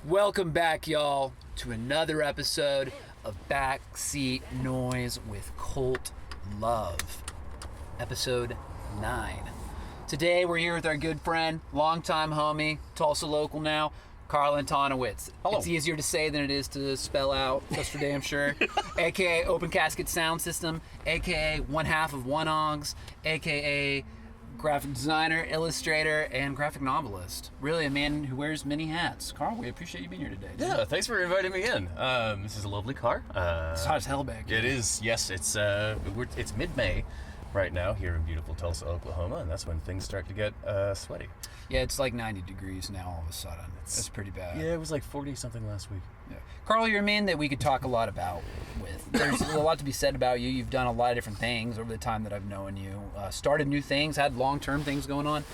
Welcome back, y'all, to another episode of Backseat Noise with Colt Love, episode 9. Today we're here with our good friend, longtime homie, Tulsa local now, Carl Antonowicz. Hello. It's easier to say than it is to spell out, that's for damn sure. AKA Open Casket Sound System, AKA one half of ONEAUX, AKA graphic designer, illustrator, and graphic novelist. Really a man who wears many hats. Carl, we appreciate you being here today. Yeah, thanks for inviting me in. This is a lovely car. It's hot as hell back here. It is, yes. It's mid-May right now here in beautiful Tulsa, Oklahoma, and that's when things start to get sweaty. Yeah, it's like 90 degrees now all of a sudden. That's pretty bad. Yeah, it was like 40-something last week. Yeah. Carl, you're a man that we could talk a lot about with. There's a lot to be said about you. You've done a lot of different things over the time that I've known you. Started new things, had long-term things going on.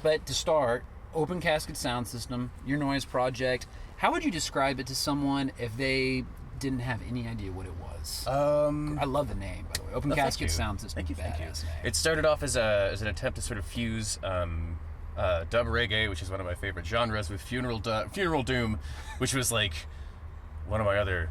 But to start, Open Casket Sound System, your noise project, how would you describe it to someone if they didn't have any idea what it was? I love the name, by the way. Open Casket Sound System. Thank you. Name. It started off as an attempt to sort of fuse dub reggae, which is one of my favorite genres, with funeral doom, which was like one of my other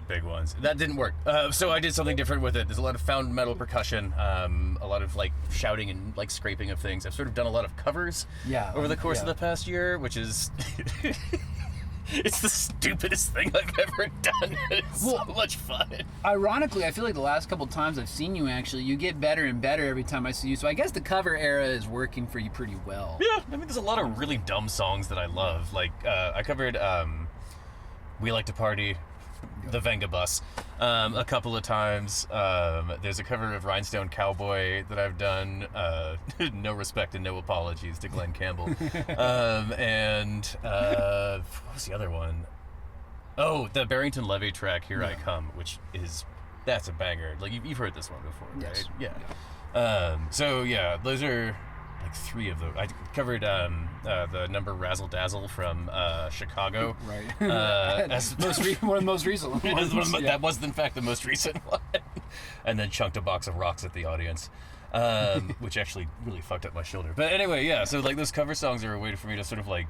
big ones. That didn't work. So I did something different with it. There's a lot of found metal percussion, a lot of like shouting and like scraping of things. I've sort of done a lot of covers over the course of the past year, which is it's the stupidest thing I've ever done. It's so much fun. Ironically, I feel like the last couple times I've seen you, actually, you get better and better every time I see you. So I guess the cover era is working for you pretty well. Yeah, I mean, there's a lot of really dumb songs that I love. Like, I covered We Like to Party, The Venga Bus, a couple of times. There's a cover of Rhinestone Cowboy that I've done. No respect and no apologies to Glenn Campbell. And what was the other one? Oh, the Barrington Levy track, Here I Come, that's a banger. Like, you've heard this one before, right? Yes. Yeah. So, yeah, those are like 3 of them. I covered the number Razzle Dazzle from Chicago. Right. As one of the most recent ones. That was, in fact, the most recent one. And then chunked a box of rocks at the audience, which actually really fucked up my shoulder. But anyway, yeah, so like those cover songs are a way for me to sort of like,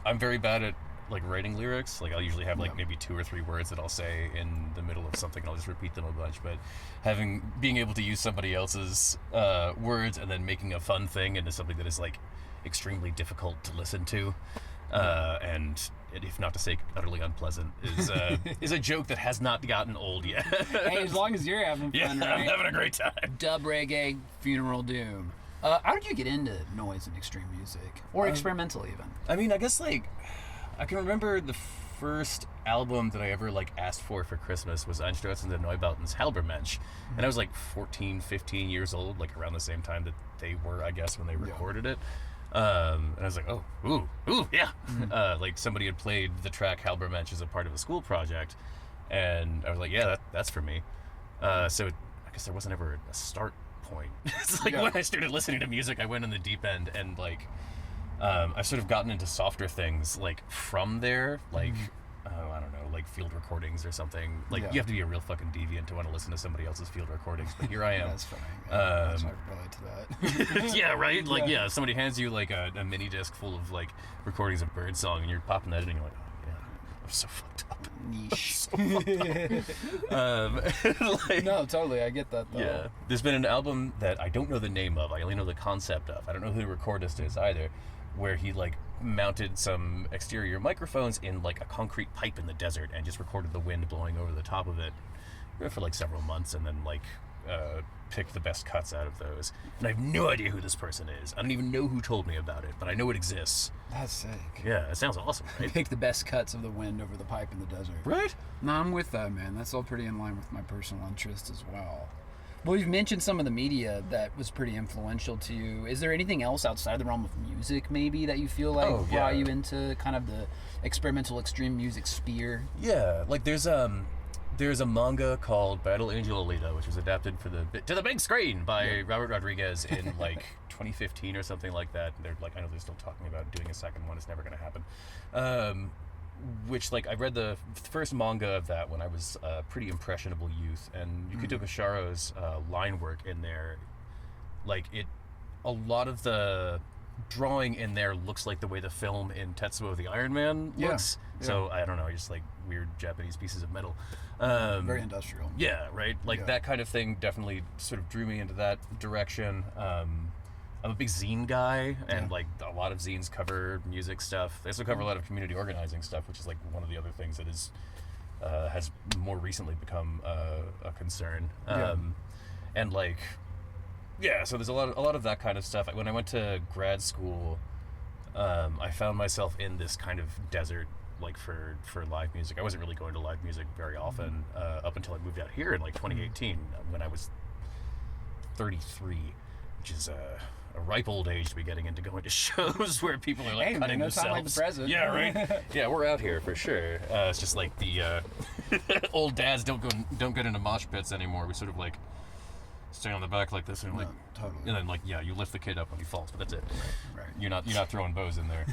I'm very bad at like writing lyrics. Like I'll usually have like maybe 2 or 3 words that I'll say in the middle of something and I'll just repeat them a bunch. But being able to use somebody else's words and then making a fun thing into something that is like extremely difficult to listen to, and if not to say utterly unpleasant, is a joke that has not gotten old yet. Hey, as long as you're having fun, right? I'm having a great time. Dub reggae, funeral doom. How did you get into noise and extreme music, or experimental even? I mean, I guess like I can remember the first album that I ever like asked for Christmas was Einstürzen der Neubauten's Halbermensch, and I was like 14, 15 years old, like around the same time that they were, I guess, when they recorded it. And I was like, oh, ooh, yeah. Like somebody had played the track Halbermensch as a part of a school project, and I was like, yeah, that's for me. So I guess there wasn't ever a start point. It's like when I started listening to music, I went in the deep end, and like I've sort of gotten into softer things like from there, like I don't know, like field recordings or something. Like you have to be a real fucking deviant to want to listen to somebody else's field recordings, but here I am. That's funny. I can relate to that. Yeah, right? Like, somebody hands you like a mini disc full of like recordings of birdsong, and you're popping that in, and you're like, oh yeah, I'm so fucked up. Niche. Like, no, totally, I get that though. Yeah. There's been an album that I don't know the name of, I only know the concept of. I don't know who the recordist is either, where he like mounted some exterior microphones in like a concrete pipe in the desert and just recorded the wind blowing over the top of it for like several months, and then like picked the best cuts out of those. And I have no idea who this person is. I don't even know who told me about it, but I know it exists. That's sick. Yeah, it sounds awesome, right? Pick the best cuts of the wind over the pipe in the desert. Right? No, I'm with that, man. That's all pretty in line with my personal interest as well. Well, you've mentioned some of the media that was pretty influential to you. Is there anything else outside the realm of music, maybe, that you feel like brought you into kind of the experimental extreme music sphere? Yeah, like there's a manga called Battle Angel Alita, which was adapted to the big screen by Robert Rodriguez in like 2015 or something like that. They're like, I know they're still talking about doing a second one. It's never going to happen. Which, like, I read the first manga of that when I was a pretty impressionable youth, and Yukito Basharo's line work in there, like, a lot of the drawing in there looks like the way the film in Tetsuo the Iron Man looks. So I don't know, just like weird Japanese pieces of metal. Very industrial. Yeah, right. Like that kind of thing definitely sort of drew me into that direction. I'm a big zine guy, and like a lot of zines cover music stuff. They also cover a lot of community organizing stuff, which is like one of the other things that is has more recently become a concern. And like, so there's a lot of that kind of stuff. When I went to grad school, I found myself in this kind of desert, like for live music. I wasn't really going to live music very often up until I moved out here in like 2018 when I was 33, which is a ripe old age to be getting into going to shows where people are like cutting themselves. Like the present. Yeah, right. Yeah, we're out here for sure. It's just like the old dads don't get into mosh pits anymore. We sort of like stay on the back like this and like totally. And then like you lift the kid up when he falls, but that's it. Right. You're not throwing bows in there.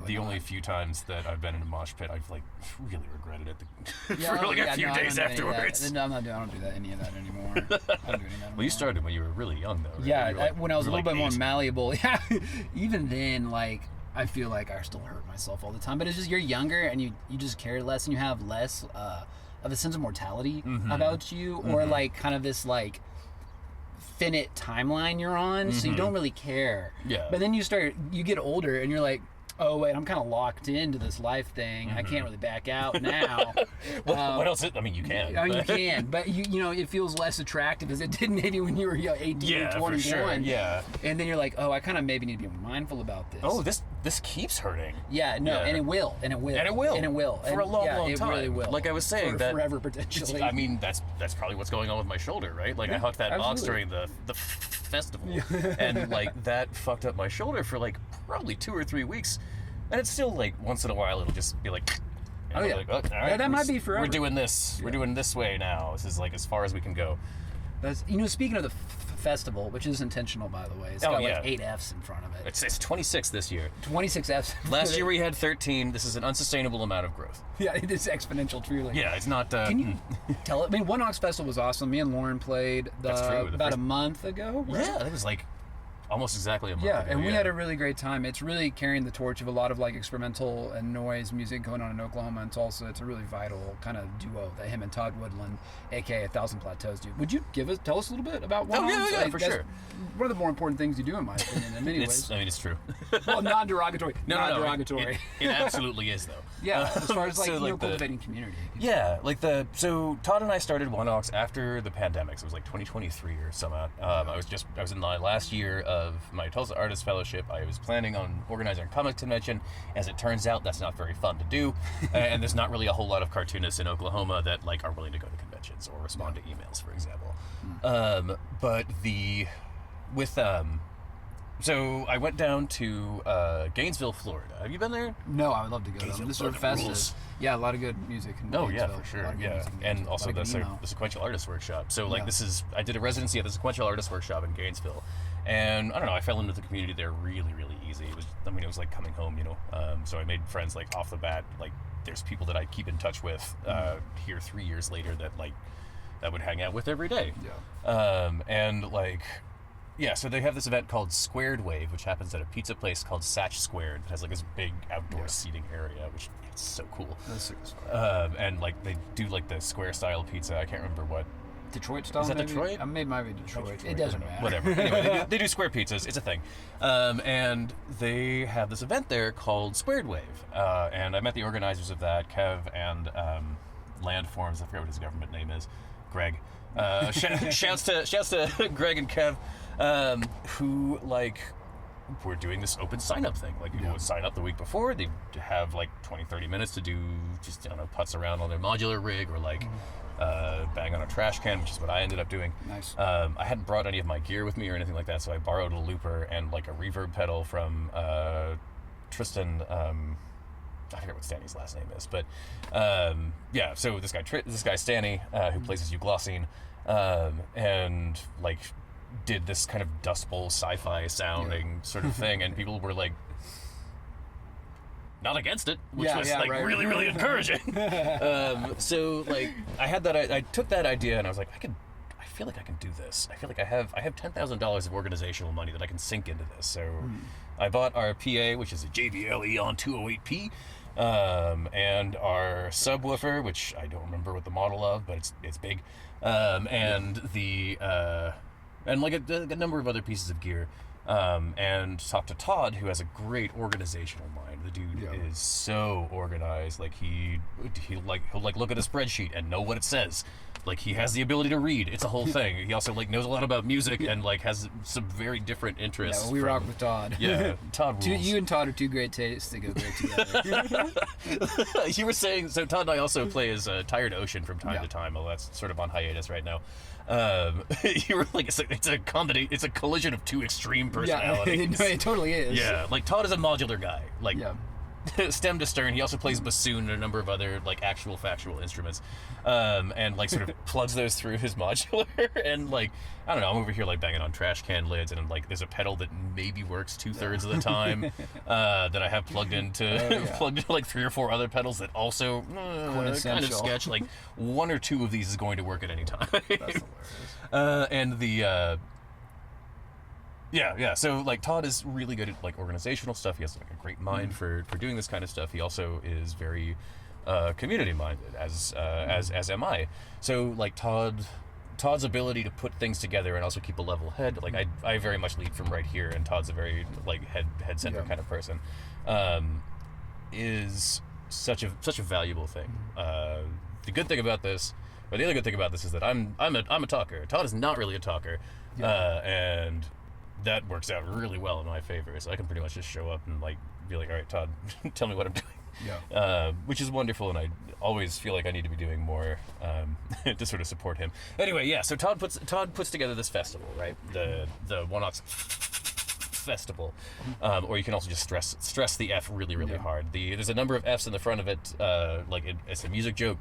The only few times that I've been in a mosh pit, I've like really regretted it for like a few days afterwards. No, I don't do any of that anymore. I don't do any of that anymore. Well, you started when you were really young, though. Right? Yeah, like, when I was a little bit more 8. malleable. Yeah, even then, like I feel like I still hurt myself all the time. But it's just you're younger and you just care less and you have less of a sense of mortality about you, or like kind of this like finite timeline you're on, so you don't really care. Yeah. But then you get older and you're like, oh wait, I'm kind of locked into this life thing. I can't really back out now. What else? I mean, you can. I mean, you can, but you know, it feels less attractive as it did maybe when you were 18 or 21. For sure. Yeah. And then you're like, oh, I kind of maybe need to be mindful about this. Oh, this keeps hurting. Yeah, no, and it will, and it will, and it will, and it will for a long time. It really will. Like I was saying, that forever potentially. I mean, that's probably what's going on with my shoulder, right? Like I hucked that box during the festival, and like that fucked up my shoulder for like probably 2 or 3 weeks. And it's still like once in a while it'll just be like, like, oh, all right, that might be forever. We're doing this. Yeah. We're doing this way now. This is like as far as we can go. That's, speaking of the festival, which is intentional by the way, it's got like 8 Fs in front of it. It's 26 this year. 26 Fs. Last year we had 13. This is an unsustainable amount of growth. Yeah, it is exponential, truly. Yeah, it's not. Can you tell it? I mean, ONEAUX Festival was awesome. Me and Lauren played about a month ago. Right? Yeah, it was like almost exactly a month ago. And we had a really great time. It's really carrying the torch of a lot of like experimental and noise music going on in Oklahoma and Tulsa. It's a really vital kind of duo that him and Todd Woodland, aka 1,000 Plateaus, do. Would you tell us a little bit about ONEAUX? Yeah, for sure. One of the more important things you do, in my opinion, in many ways. I mean, it's true. Well, non-derogatory. Non-derogatory. It absolutely is, though. Yeah, as far as like, cultivating community. Yeah, so Todd and I started ONEAUX after the pandemic. So it was like 2023 or something. I was in my last year of my Tulsa Artist Fellowship. I was planning on organizing a comic convention. As it turns out, that's not very fun to do, and there's not really a whole lot of cartoonists in Oklahoma that like are willing to go to conventions or respond to emails, for example. So I went down to Gainesville, Florida. Have you been there? No, I would love to go. This sort of fest. Yeah, a lot of good music. For sure. Yeah, and also the Sequential Artist Workshop. So like I did a residency at the Sequential Artist Workshop in Gainesville, and I don't know, I fell into the community there really, really easy. It was like coming home, So I made friends like off the bat. Like there's people that I keep in touch with here 3 years later that would hang out with every day. Yeah. And like. Yeah, so they have this event called Squared Wave, which happens at a pizza place called Satch Squared. That has like this big outdoor seating area, which is so cool. That's super and like they do like the square style pizza. I can't remember what. Detroit style? Is that maybe? Detroit? I made mine Detroit. It doesn't matter. Whatever. Anyway, they do square pizzas. It's a thing. And they have this event there called Squared Wave. And I met the organizers of that, Kev and Landforms. I forget what his government name is. Greg. Shouts to Greg and Kev. Who like were doing this open sign-up thing. Like people would sign up the week before. They'd have like 20-30 minutes to do just putz around on their modular rig or like bang on a trash can, which is what I ended up doing. Nice. I hadn't brought any of my gear with me or anything like that, so I borrowed a looper and like a reverb pedal from Tristan. I forget what Stanny's last name is, but so this guy Stanny who plays as Euglossine, and like did this kind of Dust Bowl sci-fi sounding sort of thing, and people were like not against it, which was really, really encouraging. So like I took that idea and I was like, I feel like I can do this. I feel like I have $10,000 of organizational money that I can sink into this. So I bought our PA, which is a JBL Eon 208P, and our subwoofer, which I don't remember what the model of, but it's big, and the and like a number of other pieces of gear. And talked to Todd, who has a great organizational mind. The dude is so organized. Like he'll look at a spreadsheet and know what it says. Like he has the ability to read. It's a whole thing. He also like knows a lot about music and like has some very different interests. Yeah, well, we rock with Todd. Yeah, Todd rules. You and Todd are two great tastes to go great together. You were saying, so Todd and I also play as Tired Ocean from time to time, although that's sort of on hiatus right now. You were like, it's a collision of two extreme personalities. Yeah, it totally is. Yeah, like Todd is a modular guy, like stem to stern. He also plays bassoon and a number of other like actual factual instruments, and like sort of plugs those through his modular. And like, I don't know, I'm over here like banging on trash can lids, and like there's a pedal that maybe works 2/3 of the time that I have plugged into like 3 or 4 other pedals that also kind of sketch. Like 1 or 2 of these is going to work at any time. That's hilarious. And the yeah. So like Todd is really good at like organizational stuff. He has like a great mind for doing this kind of stuff. He also is very community minded, as am I. So like Todd's ability to put things together and also keep a level head. Like I very much lead from right here, and Todd's a very like head center kind of person. Is such a valuable thing. The good thing about this, or the other good thing about this, is that I'm a talker. Todd is not really a talker, and that works out really well in my favor. So I can pretty much just show up and like be like, all right, Todd, tell me what I'm doing. Which is wonderful, and I always feel like I need to be doing more to sort of support him. Anyway, yeah. So Todd puts together this festival, right? The ONEAUX festival, or you can also just stress the F really hard. There's a number of Fs in the front of it. It's a music joke.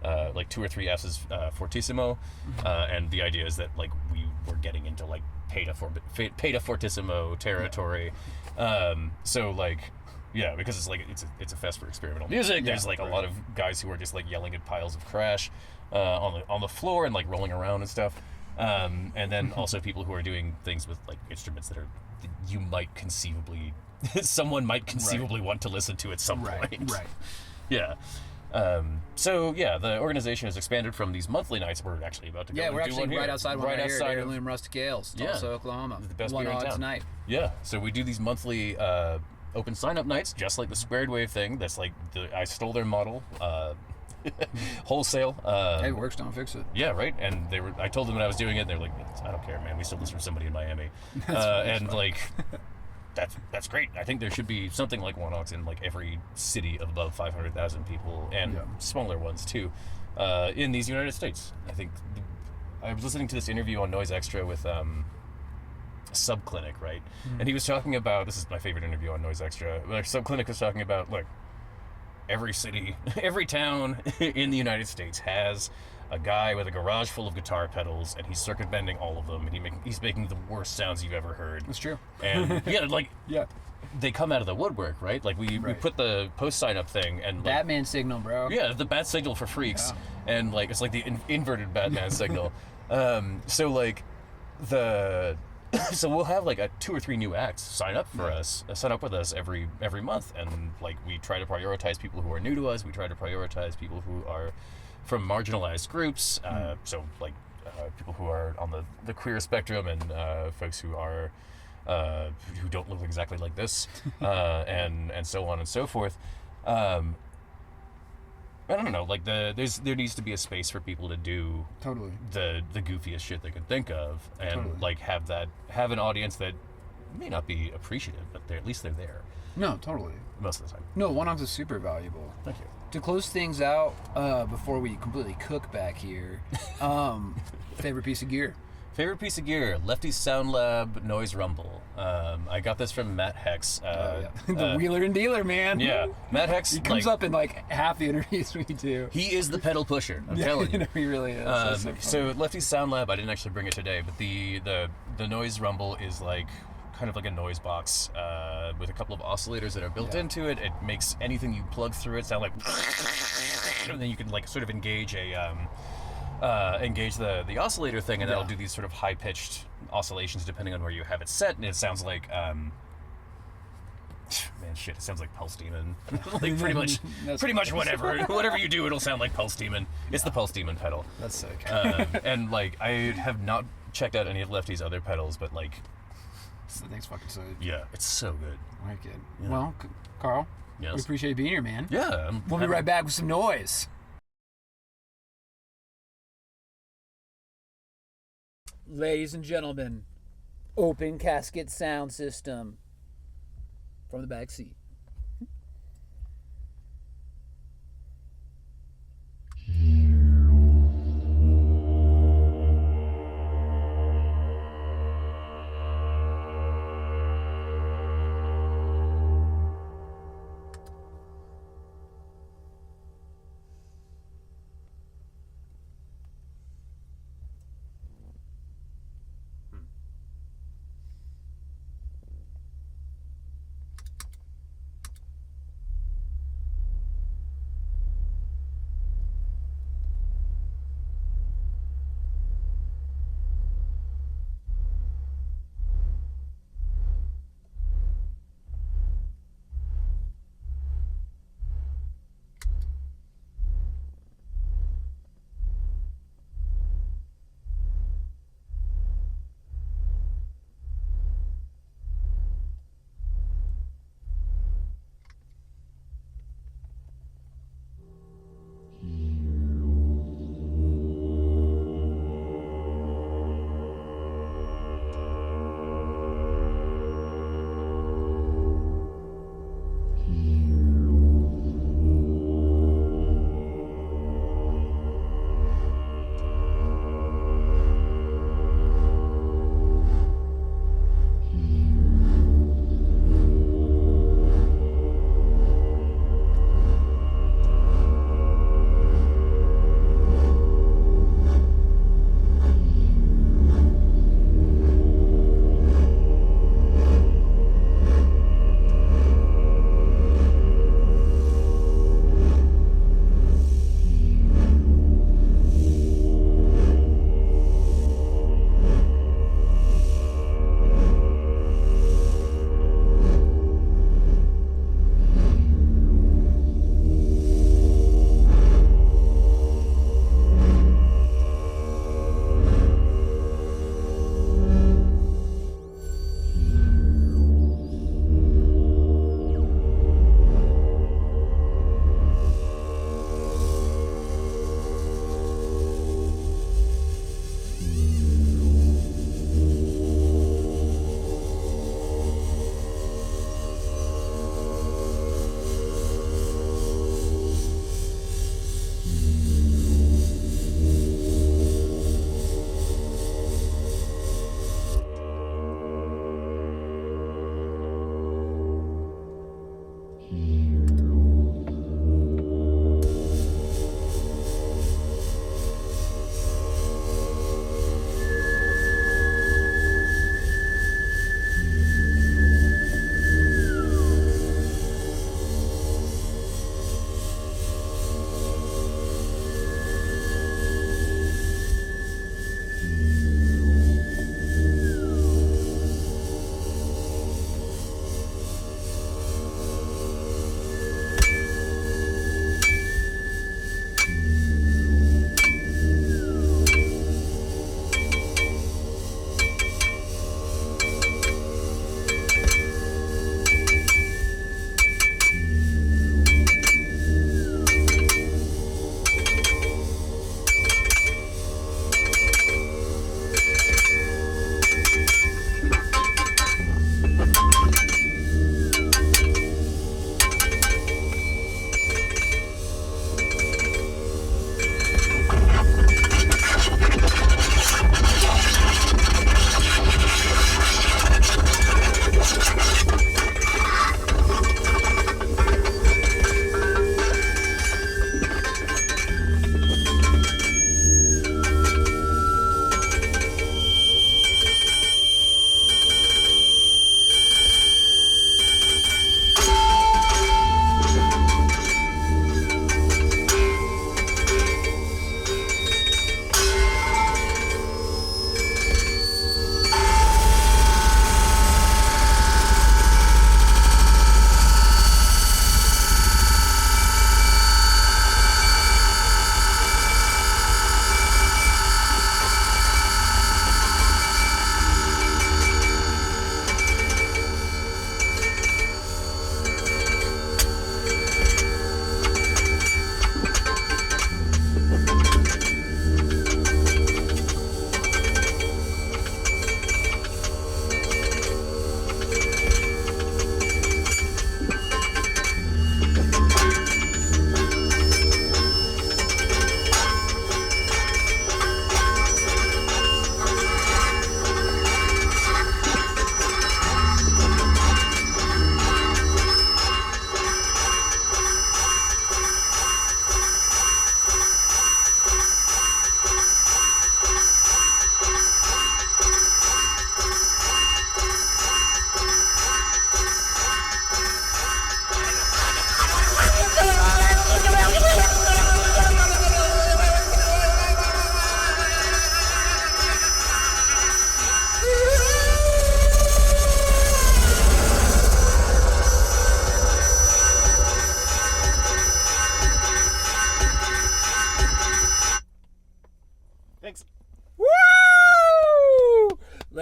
Like 2 or 3 Fs is fortissimo, and the idea is that like we were getting into like peta fortissimo territory. So like, yeah, because it's like it's a fest for experimental music. There's like a lot of guys who are just like yelling at piles of trash on the floor and like rolling around and stuff. And then also people who are doing things with like instruments that someone might conceivably want to listen to at some point. Right. Yeah. So yeah, the organization has expanded from these monthly nights. We're actually about to go. Yeah, we're actually right outside one right here, Heirloom Rustic Ales, Tulsa, Oklahoma. The best beer in town tonight. Yeah, so we do these monthly open sign-up nights, just like the Squared Wave thing. That's like I stole their model, wholesale. Hey, it works, don't fix it. Yeah, right. And I told them that I was doing it, and they're like, I don't care, man. We stole this from somebody in Miami, and like. That's great. I think there should be something like ONEAUX in like every city of above 500,000 people, and smaller ones too, in these United States. I think I was listening to this interview on Noise Extra with Subclinic, right? And he was talking about, this is my favorite interview on Noise Extra. Subclinic was talking about like every city, every town in the United States has a guy with a garage full of guitar pedals, and he's circumventing all of them, and he's making the worst sounds you've ever heard. That's true. And they come out of the woodwork, right? Like we put the post sign up thing and like, Batman signal, bro. Yeah, the bat signal for freaks, and like it's like the inverted Batman signal. So like so we'll have like 2 or 3 new acts sign up with us every month, and like we try to prioritize people who are new to us. We try to prioritize people who are from marginalized groups, so like people who are on the queer spectrum, and folks who are who don't look exactly like this, and so on and so forth. I don't know, like there needs to be a space for people to do the goofiest shit they can think of, and like have an audience that may not be appreciative, but at least they're there. No, totally. Most of the time. No, ONEAUX is super valuable. Thank you. To close things out, before we completely cook back here, favorite piece of gear? Favorite piece of gear, Lefty's Sound Lab Noise Rumble. I got this from Matt Hex. The wheeler and dealer, man. Yeah, Matt Hex. He comes up in like half the interviews we do. He is the pedal pusher. I'm telling you. He really is. So Lefty's Sound Lab, I didn't actually bring it today, but the Noise Rumble is like kind of like a noise box with a couple of oscillators that are built into it. It makes anything you plug through it sound like, and then you can like sort of engage a engage the oscillator thing, and that'll do these sort of high-pitched oscillations depending on where you have it set, and it sounds like man, shit, it sounds like Pulse Demon. Like pretty much whatever you do, it'll sound like Pulse Demon. It's the Pulse Demon pedal. That's sick. And like, I have not checked out any of Lefty's other pedals, but like, The thing's fucking sick. yeah, it's so good. I like it. Yeah. Well, Carl, Yes. we appreciate you being here, man. Yeah. We'll be right back with some noise. Ladies and gentlemen, Open Casket Sound System from the Backseat.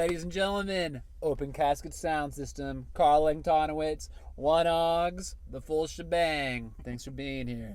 Ladies and gentlemen, Open Casket Sound System, Carl Antonowicz, ONEAUX, the full shebang. Thanks for being here.